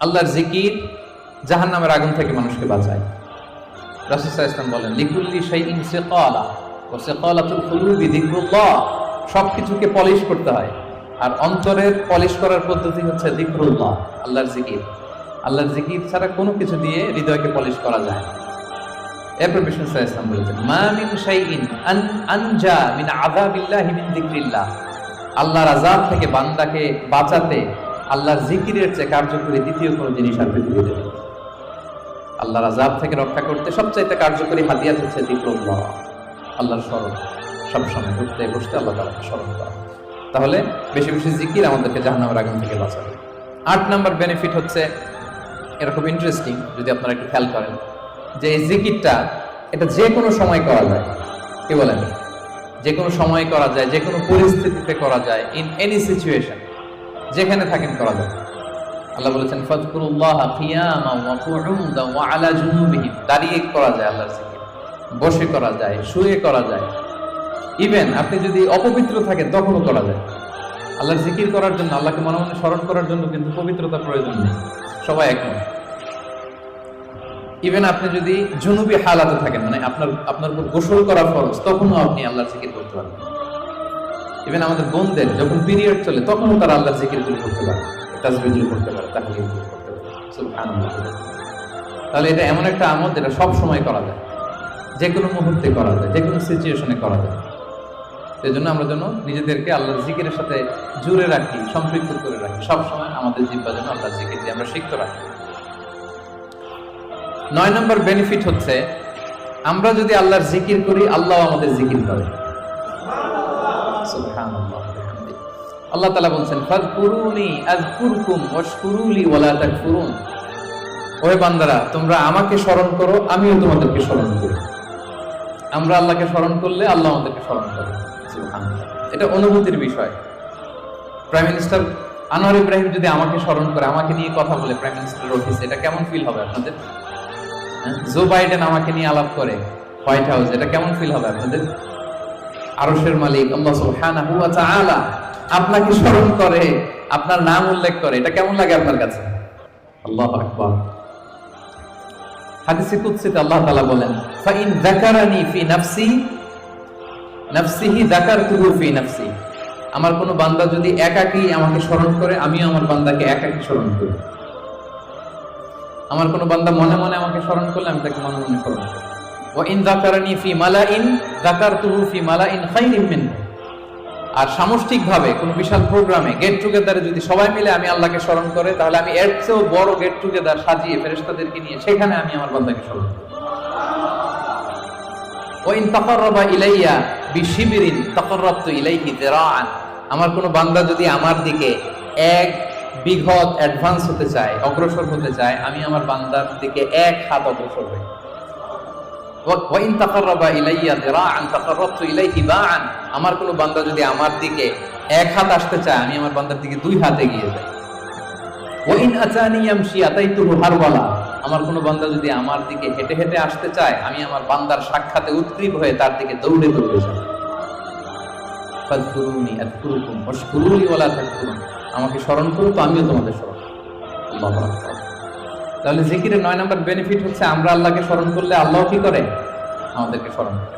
আল্লাহর জিকির জাহান্নামের আগুন থেকে মানুষকে বাঁচায়। রাসূল সাল্লাল্লাহু আলাইহি ওয়াসাল্লাম বলেন, লিকুল্লি শাইইন সিকালা ওয়া সিকালাতুল কুলুবি যিকরুল্লাহ। সবকিছুকে পলিশ করতে হয়, আর অন্তরের পলিশ করার পদ্ধতি হচ্ছে যিকরুল্লাহ, আল্লাহর জিকির। আল্লাহর জিকির ছাড়া কোনো কিছু দিয়ে হৃদয়কে পলিশ করা যায় না। এরপর বিষ্ণু সাল্লাল্লাহু আলাইহি ওয়াসাল্লাম বলেছেন, মা মিন শাইইন আনজা মিন আযাবিল্লাহি মিন যিকরিল্লাহ। আল্লাহর আযাব থেকে বান্দাকে বাঁচাতে আল্লাহর জিকিরের চেয়ে কার্যকরী দ্বিতীয় কোনো জিনিস আর পৃথিবীতে নেই। আল্লাহর আযাব থেকে রক্ষা করতে সবচাইতে কার্যকরী হাতিয়ার হচ্ছে যিকরুল্লাহ, আল্লাহর স্মরণ। সবসময় উঠতে বসতে আল্লাহ তাআলাকে স্মরণ করা। তাহলে বেশি বেশি জিকির আমাদেরকে জাহান্নামের আগুন থেকে বাঁচাবে। ৮ নম্বর বেনিফিট হচ্ছে, এটা খুব ইন্টারেস্টিং যদি আপনারা একটু খেয়াল করেন, যে এই জিকিরটা এটা যে কোনো সময় করা যায়। কি বলেন? যে কোনো সময় করা যায়, যে কোনো পরিস্থিতিতে করা যায়, ইন এনি সিচুয়েশন, যেখানে থাকেন করা যায়। আল্লাহ বলেছেন, ফাযকুরুল্লাহা কিয়ামান ওয়া কুউদান ওয়া আলা জুনুবিহিম। দাঁড়িয়ে করা যায় আল্লাহর জিকির, বসে করা যায়, শুয়ে করা যায়, ইভেন আপনি যদি অপবিত্র থাকেন তখনও করা যায়। আল্লাহর জিকির করার জন্য, আল্লাহকে মনে মনে স্মরণ করার জন্য কিন্তু পবিত্রতার প্রয়োজন নেই, সবাই একমত। ইভেন আপনি যদি জুনুবি হালাতে থাকেন, মানে আপনার উপর গোসল করা ফরজ, তখনও আপনি আল্লাহর জিকির করতে পারবেন। ইভেন আমাদের বোনদের যখন পিরিয়ড চলে তখনও তারা আল্লাহর জিকিরগুলো করতে পারে, তাসবিহগুলো করতে পারে, তাহলিলগুলো করতে পারে। সুবহানাল্লাহ। তাহলে এটা এমন একটা আমল যেটা সব সময় করা যায়, যে কোনো মুহূর্তে করা যায়, যে কোনো সিচুয়েশনে করা যায়। সেজন্য আমরা যেন নিজেদেরকে আল্লাহর জিকিরের সাথে জুড়ে রাখি, সম্পৃক্ত করে রাখি। সবসময় আমাদের জিহ্বা যেন আল্লাহর জিকির দিয়ে আমরা সিক্ত রাখি। ৯ নম্বর বেনিফিট হচ্ছে, আমরা যদি আল্লাহর জিকির করি, আল্লাহ আমাদের জিকির করে। সুবহানাল্লাহ। আল্লাহ তাআলা বলেন, ফাযকুরুনি আযকুরকুম ওয়াশকুরুলি ওয়া লা তাকফুরুন। ওহে বান্দারা, তোমরা আমাকে স্মরণ করো, আমিও তোমাদেরকে স্মরণ করি। আমরা আল্লাহকে স্মরণ করলে আল্লাহ আমাদেরকে স্মরণ করে। সুবহানাল্লাহ। এটা অনুভূতির বিষয়। প্রাইম মিনিস্টার আনোয়ার ইব্রাহিম যদি আমাকে স্মরণ করে, আমাকে নিয়ে কথা বলে প্রাইম মিনিস্টারের অফিসে, এটা কেমন ফিল হবে আপনাদের? জো বাইডেন আমাকে নিয়ে আলাপ করে হোয়াইট হাউস, এটা কেমন ফিল হবে আপনাদের? আরশের মালিক আল্লাহ সুবহানাহু ওয়া তাআলা আপনাকে স্মরণ করে, আপনার নাম উল্লেখ করে, এটা কেমন লাগে আপনার কাছে? আল্লাহু আকবার। হাদিসে কুদসিতে আল্লাহ তাআলা বলেন, ফাইন যাকারানি ফি নাফসি নাফসিহি যাকারতুহু ফি নাফসি। আমার কোন বান্দা যদি একাকী আমাকে স্মরণ করে, আমিও আমার বান্দাকে একাকী স্মরণ করি। আমার কোন বান্দা মনে মনে আমাকে স্মরণ করলে, আমি তাকে মনে মনে স্মরণ করি। ওয়া ইন যাকারানি ফি মালাইন যাকারতুহু ফি মালাইন খায়রিন মিনহু। আর সামষ্টিকভাবে কোন বিশাল প্রোগ্রামে, গেট টুগেদারে যদি সবাই মিলে আমি আল্লাহকে স্মরণ করে, তাহলে আমি এর চেয়েও বড় গেট টুগেদার সাজিয়ে ফেরেশতাদেরকে নিয়ে সেখানে আমি আমার বান্দাকে স্মরণ করি। ওয়া ইন তাকাররাবা ইলাইয়া বিশিবরিন তাকাররাবতু ইলাইহি যিরাআন। আমার কোন বান্দা যদি আমার দিকে এক বিঘত অ্যাডভান্স হতে চায়, অগ্রসর হতে চায়, আমি আমার বান্দার দিকে এক হাত অগ্রসর হই। ওয়া ইন তাকাররাবা ইলাইয়া যিরাআন তাকাররাবতু ইলাইহি বাআন। আমার কোন বান্দা যদি আমার দিকে এক হাত আসতে চায়, আমি আমার বান্দার দিকে 2 হাত এগিয়ে যাই। ওয়া ইন আতানি ইয়ামশি আতাইতুহু হারওয়ালা। আমার কোন বান্দা যদি আমার দিকে হেঁটে হেঁটে আসতে চায়, আমি আমার বান্দার সাক্ষাতে উদ্গ্রীব হয়ে তার দিকে দৌড়ে দৌড়ে যাই। ফাযকুরুনি আযকুরকুম ওয়াশকুরুলি ওয়া লা তাকফুরুন। আমাকে স্মরণ করো তো আমিও তোমাদের স্মরণ করব। আল্লাহু আকবার। তাহলে জিকিরের ৯ নম্বর বেনিফিট হচ্ছে, আমরা আল্লাহকে স্মরণ করলে আল্লাহ কি করে? আমাদেরকে স্মরণ করে।